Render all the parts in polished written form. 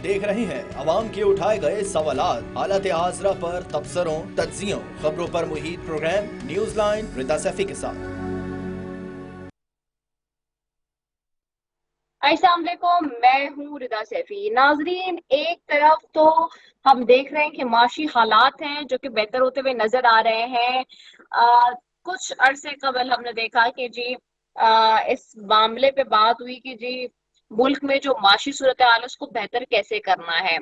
देख रहे हैं अवाम के उठाए गए सवालात, हालत हाजरा पर तबसरों, तज्जियों, खबरों पर मुहित प्रोग्राम न्यूज लाइन रिदा सैफी के साथ। अस्सलाम वालेकुम, मैं हूँ रिदा सैफी। नाजरीन, एक तरफ तो हम देख रहे हैं कि माशी हालात हैं जो कि बेहतर होते हुए नजर आ रहे हैं। कुछ अरसे कबल हमने देखा कि जी इस मामले पे बात हुई कि जी मुल्क में जो माशी सूरत हाल है उसको बेहतर कैसे करना है,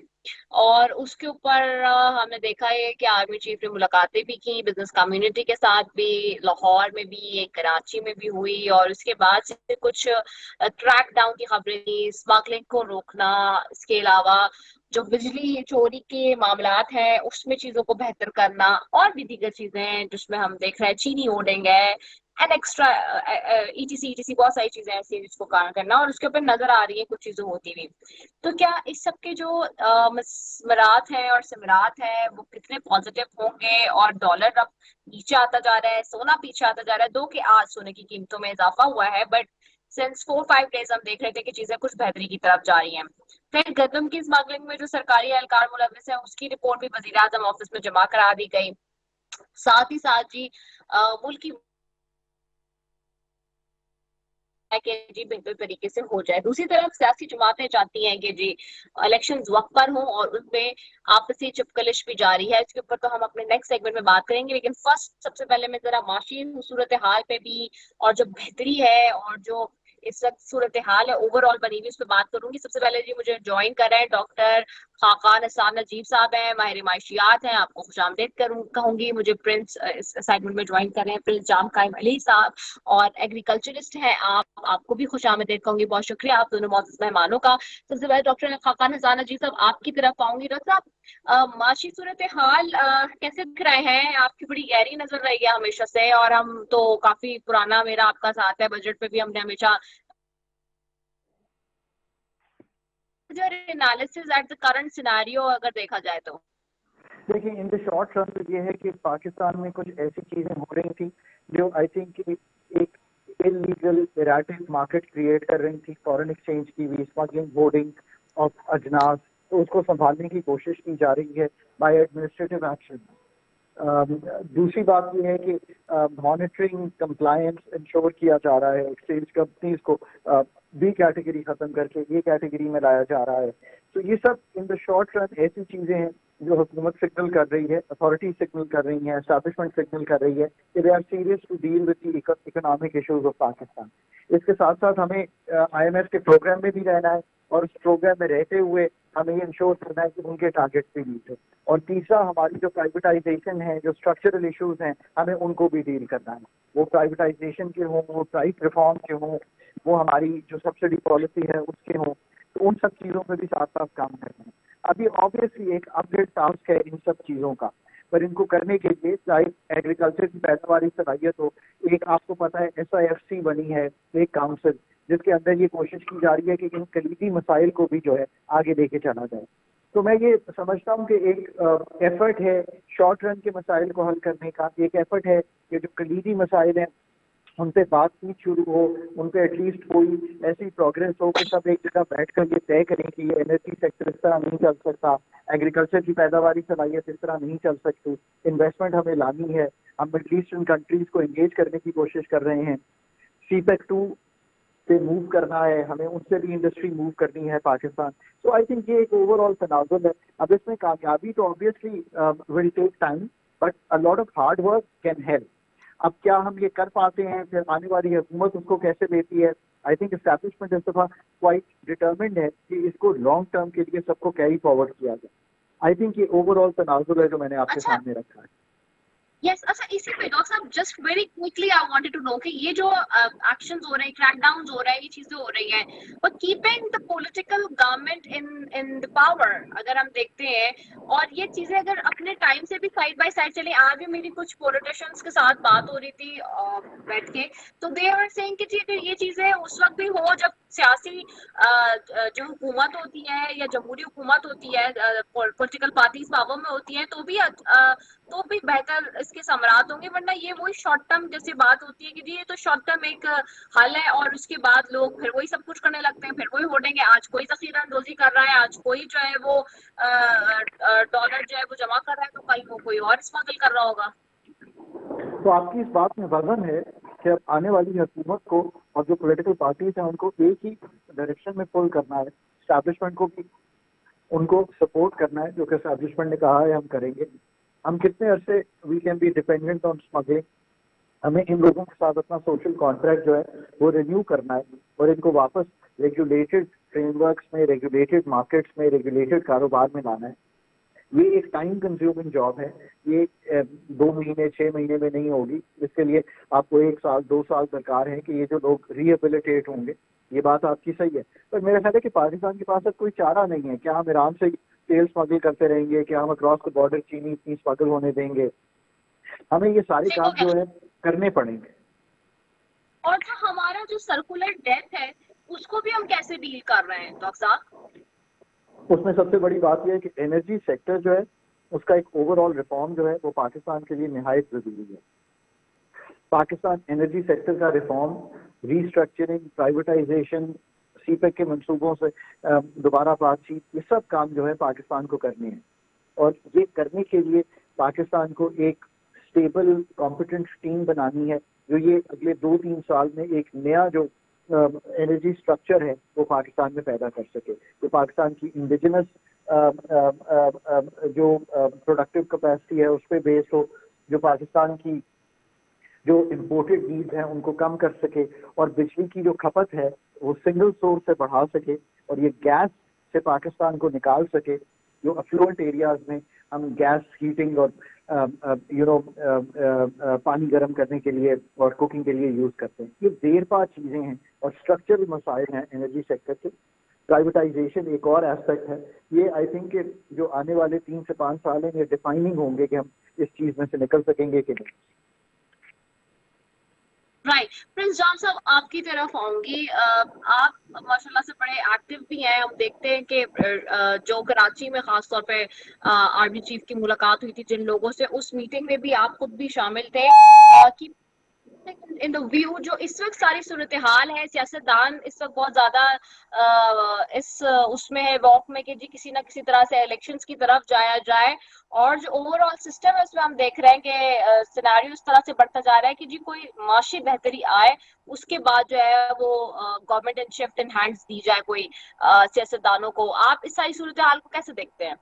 और उसके ऊपर हमने देखा है कि आर्मी चीफ ने मुलाकातें भी की बिजनेस कम्युनिटी के साथ भी, लाहौर में भी, एक कराची में भी हुई, और उसके बाद से कुछ क्रैक डाउन की खबरें थी, स्मगलिंग को रोकना, इसके अलावा जो बिजली चोरी के मामलात हैं उसमें चीजों को बेहतर करना, और भी दीगर चीजें हैं जिसमें हम देख रहे हैं चीनी होर्डिंग है एंड एक्स्ट्रा ईटीसी बहुत सारी चीजें ऐसी हैं जिसको काम करना, और उसके ऊपर नजर आ रही है कुछ चीजें होती हुई। तो क्या इस सब के जो मसमरात हैं और सिमरात हैं वो कितने पॉजिटिव होंगे? और डॉलर अब नीचे आता जा रहा है, सोना पीछे आता जा रहा है, दो कि आज सोने की कीमतों में इजाफा हुआ है, बट सिंस 4-5 डेज हम देख रहे थे कि चीजें कुछ बेहतरी की तरफ जा रही हैं। फिर गंदम की स्मगलिंग में जो सरकारी एहलकार मुलविस है उसकी रिपोर्ट भी वजीर आजम ऑफिस में जमा करा दी गई। साथ ही साथ जी मुल्क की कि जी बेहतर तरीके से हो जाए। दूसरी तरफ सियासी जमातें चाहती हैं कि जी इलेक्शंस वक्त पर हों और उनमें आपसी चुपकलिश भी जारी है। इसके ऊपर तो हम अपने नेक्स्ट सेगमेंट में बात करेंगे, लेकिन फर्स्ट सबसे पहले मैं जरा माशी सूरत हाल पे भी और जो बेहतरी है और जो इस वक्त सूरत हाल है ओवरऑल बनी हुई उस पर बात करूंगी। सबसे पहले जी मुझे ज्वाइन कर रहे हैं डॉक्टर खाकान हसन नजीब साहब हैं, माहिर माशियात हैं, आपको खुशामदीद कहूंगी। मुझे प्रिंस इस सेगमेंट में ज्वाइन कर रहे हैं प्रिंस जाम कायम अली साहब, और एग्रीकल्चरिस्ट हैं आपको भी खुशामदीद कहूंगी। बहुत शुक्रिया आप दोनों मौजूद मेहमानों का। सबसे पहले डॉक्टर खाकान हसन नजीब साहब आपकी तरफ आऊंगी। डॉक्टर साहब, माशी सूरत हाल कैसे दिख रहे हैं? आपकी बड़ी गहरी नजर रही है हमेशा से, और हम तो काफी पुराना मेरा आपका साथ है, बजट पे भी हमने हमेशा analysis at the current scenario अगर देखा जाए तो। देखिए, इन द शॉर्ट रन तो ये है कि पाकिस्तान में कुछ ऐसी चीजें हो रही थी जो आई थिंक एक इलीगल एराटिक मार्केट क्रिएट कर रही थी। फॉरेन एक्सचेंज की भी, स्मगलिंग, होर्डिंग ऑफ अजनास, तो उसको संभालने की कोशिश की जा रही है बाय एडमिनिस्ट्रेटिव एक्शन। दूसरी बात यह है कि मॉनिटरिंग कंप्लायंस इंश्योर किया जा रहा है। एक्सचेंज कंपनीज को बी कैटेगरी खत्म करके ए कैटेगरी में लाया जा रहा है। तो ये सब इन द शॉर्ट रन ऐसी चीजें हैं जो हुकूमत सिग्नल कर रही है, अथॉरिटी सिग्नल कर रही है, एस्टैब्लिशमेंट सिग्नल कर रही है कि they are serious to deal with the economic issues of Pakistan. इसके साथ साथ हमें IMF के प्रोग्राम में भी रहना है, और उस प्रोग्राम में रहते हुए हमें ये इंश्योर करना है कि उनके टारगेट भी मीट हो। और तीसरा, हमारी जो प्राइवेटाइजेशन है, जो स्ट्रक्चरल इश्यूज हैं, हमें उनको भी डील करना है। वो प्राइवेटाइजेशन के हों, वो प्राइस रिफॉर्म के हों, वो हमारी जो सब्सिडी पॉलिसी है उसके हों, तो उन सब चीज़ों पे भी साथ साथ काम करना है। अभी ऑब्वियसली एक अपग्रेड टास्क है इन सब चीज़ों का, पर इनको करने के लिए चाहे एग्रीकल्चर की पैदावारी सलाहियत हो, एक आपको पता है SIFC बनी है, एक काउंसिल, जिसके अंदर ये कोशिश की जा रही है कि इन कलीदी मसाइल को भी जो है आगे लेके चला जाए। तो मैं ये समझता हूँ कि एक एफर्ट है शॉर्ट रन के मसाइल को हल करने का, एक एफर्ट है कि जो कलीदी मसाइल हैं उन पे बातचीत शुरू हो, उन पे एटलीस्ट कोई ऐसी प्रोग्रेस हो कि सब एक जगह बैठ कर ये तय करें कि ये एनर्जी सेक्टर इस तरह नहीं चल सकता, एग्रीकल्चर की पैदावारी सलाहियत इस तरह नहीं चल सकती, इन्वेस्टमेंट हमें लानी है, हम मिडल ईस्टर्न कंट्रीज को एंगेज करने की कोशिश कर रहे हैं, CPEC 2 से मूव करना है, हमें उनसे भी इंडस्ट्री मूव करनी है पाकिस्तान। तो आई थिंक ये एक ओवरऑल तनाजुल है। अब इसमें कामयाबी तो obviously will take time, but a lot of hard work can help. अब क्या हम ये कर पाते हैं, फिर आने वाली हुकूमत उसको कैसे लेती है, आई थिंक एस्टैब्लिशमेंट इस दफा क्वाइट डिटर्मिन्ड है कि इसको लॉन्ग टर्म के लिए सबको कैरी फॉरवर्ड किया जाए। आई थिंक ये ओवरऑल तनाजुल है जो मैंने आपके सामने रखा है। यस, अच्छा, इसी पे डॉक्टर साहब just very quickly I wanted to know कि ये जो एक्शंस हो रहे हैं, क्रैकडाउन्स हो रहे हैं, ये चीजें हो रही हैं, but keeping the political government in the power, अगर हम देखते हैं, और ये चीजें अगर अपने टाइम से भी साइड बाय साइड चले, आज भी मेरी कुछ पॉलिटिशियंस के साथ बात हो रही थी बैठ के, तो दे आर सेइंग कि जी अगर ये चीजें उस वक्त भी हो जब سیاسی جو حکومت ہوتی ہے یا جمہوری حکومت ہوتی ہے, پولیٹیکل پارٹیز پاور میں ہوتی ہیں, تو بھی بہتر اس کے ثمرات ہوں گے. ورنہ یہ وہی شارٹ ٹرم جیسی بات ہوتی ہے کہ جی یہ تو شارٹ ٹرم ایک حل ہے, اور اس کے بعد لوگ پھر وہی سب کچھ کرنے لگتے ہیں, پھر وہی ہوڑیں گے. آج کوئی ذخیرہ اندوزی کر رہا ہے, آج کوئی جو ہے وہ ڈالر جو ہے وہ جمع کر رہا ہے, تو کل وہ کوئی اور اسمگل کر رہا ہوگا. تو آپ کی اس بات میں وزن ہے کہ اب آنے والی حکومت کو اور جو پولیٹیکل پارٹیز ہیں ان کو ایک ہی ڈائریکشن میں پل کرنا ہے. اسٹیبلشمنٹ کو بھی ان کو سپورٹ کرنا ہے, جو کہ اسٹیبلشمنٹ نے کہا ہے ہم کریں گے. ہم کتنے عرصے we can be dependent on smuggling. ہمیں ان لوگوں کے ساتھ اپنا سوشل کانٹریکٹ جو ہے وہ رینیو کرنا ہے اور ان کو واپس ریگولیٹڈ فریم ورکس میں, ریگولیٹڈ مارکیٹس میں, ریگولیٹڈ کاروبار میں لانا ہے. یہ ایک ٹائم کنزیومنگ جاب ہے. یہ 2 مہینے 6 مہینے میں نہیں ہوگی. اس کے لیے آپ کو 1 سال 2 سال درکار ہے کہ یہ جو لوگ ریہیبلیٹیٹ ہوں گے. یہ بات آپ کی صحیح ہے, پر میرا خیال ہے کہ پاکستان کے پاس اب کوئی چارہ نہیں ہے. کیا ہم ایران سے تیل اسمگل کرتے رہیں گے؟ کیا ہم اکراس دا بارڈر چینی اتنی اسمگل ہونے دیں گے؟ ہمیں یہ سارے کام جو ہے کرنے پڑیں گے. اور جو ہمارا جو سرکولر ڈیتھ ہے اس کو بھی ہم کیسے ڈیل کر رہے ہیں ڈاکٹر صاحب؟ اس میں سب سے بڑی بات یہ ہے کہ انرجی سیکٹر جو ہے اس کا ایک اوور آل ریفارم جو ہے وہ پاکستان کے لیے نہایت ضروری ہے. پاکستان انرجی سیکٹر کا ریفارم, ریسٹرکچرنگ, پرائیویٹائزیشن, سی پیک کے منصوبوں سے دوبارہ بات چیت, یہ سب کام جو ہے پاکستان کو کرنے ہیں. اور یہ کرنے کے لیے پاکستان کو ایک اسٹیبل کمپیٹنٹ ٹیم بنانی ہے جو یہ اگلے 2-3 سال میں ایک نیا جو انرجی اسٹرکچر ہے وہ پاکستان میں پیدا کر سکے. جو پاکستان کی انڈیجنس جو پروڈکٹیو کیپیسٹی ہے اس پہ بیس ہو, جو پاکستان کی جو امپورٹڈ نیڈز ہیں ان کو کم کر سکے, اور بجلی کی جو کھپت ہے وہ سنگل سورس سے بڑھا سکے, اور یہ گیس سے پاکستان کو نکال سکے. جو افلوئنٹ ایریاز میں ہم گیس ہیٹنگ اور پانی گرم کرنے کے لیے اور کوکنگ کے لیے یوز کرتے ہیں, یہ دیر پا چیزیں ہیں اور اسٹرکچرل مسائل ہیں انرجی سیکٹر کے. پرائیویٹائزیشن ایک اور ایسپیکٹ ہے. یہ آئی تھنک کہ جو آنے والے 3 سے 5 سال ہیں یہ ڈیفائننگ ہوں گے کہ ہم اس چیز میں سے نکل سکیں گے کہ نہیں. رائٹ. پرنس جان صاحب آپ کی طرف آؤں گی. آپ ماشاء اللہ سے بڑے ایکٹیو بھی ہیں. ہم دیکھتے ہیں کہ جو کراچی میں خاص طور پہ آرمی چیف کی ملاقات ہوئی تھی جن لوگوں سے, اس میٹنگ میں بھی آپ خود بھی شامل تھے. کہ ان دا ویو جو اس وقت ساری صورتحال ہے, سیاستدان اس وقت بہت زیادہ اس میں ہے واک میں کہ جی کسی نہ کسی طرح سے الیکشنز کی طرف جایا جائے, اور جو اوور آل سسٹم ہے اس میں ہم دیکھ رہے ہیں کہ سیناریو اس طرح سے بڑھتا جا رہا ہے کہ جی کوئی معاشی بہتری آئے اس کے بعد جو ہے وہ گورنمنٹ ان شفٹ ان ہینڈز دی جائے کوئی سیاستدانوں کو. آپ اس ساری صورتحال کو کیسے دیکھتے ہیں؟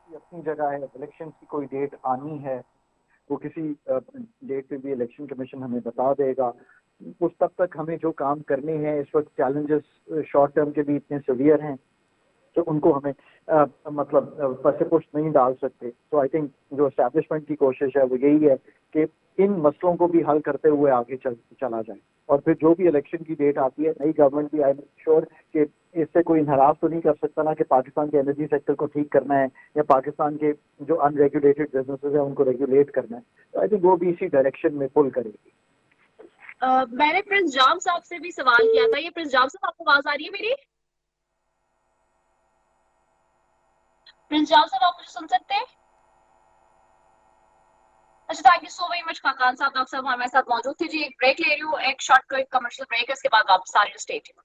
اپنی جگہ ہے, الیکشن کی کوئی ڈیٹ آنی ہے, وہ کسی ڈیٹ پہ بھی الیکشن کمیشن ہمیں بتا دے گا. اس تک ہمیں جو کام کرنے ہیں, اس وقت چیلنجز شارٹ ٹرم کے بھی اتنے سیویئر ہیں تو ان کو ہمیں مطلب پس پشت نہیں ڈال سکتے. تو آئی تھنک جو اسٹیبلشمنٹ کی کوشش ہے وہ یہی ہے کہ ان مسئلوں کو بھی حل کرتے ہوئے آگے چلا جائے, اور پھر جو بھی الیکشن کی ڈیٹ آتی ہے نئی گورنمنٹ بھی آئی ایم شیور کہ اس سے کوئی انحراف تو نہیں کر سکتا نا کہ پاکستان کے انرجی سیکٹر کو ٹھیک کرنا ہے یا پاکستان کے جو ان ریگولیٹڈ بزنسز ہیں ان کو ریگولیٹ کرنا ہے. تو آئی تھنک وہ بھی اسی ڈائریکشن میں پل کرے گی. میں نے پرنس جام صاحب سے بھی سوال کیا تھا. یہ پرنس جام صاحب آپ کو آواز آ رہی ہے میری؟ پرنس جام صاحب آپ مجھے سن سکتے ہیں؟ اچھا, thank you so very much Khaqan صاحب. ڈاکٹر صاحب ہمارے ساتھ موجود تھے. جی ایک بریک لے رہی ہوں, ایک شارٹ کو ایک کمرشل بریک ہے, اس کے بعد واپس آ رہی ہوں. Stay tuned.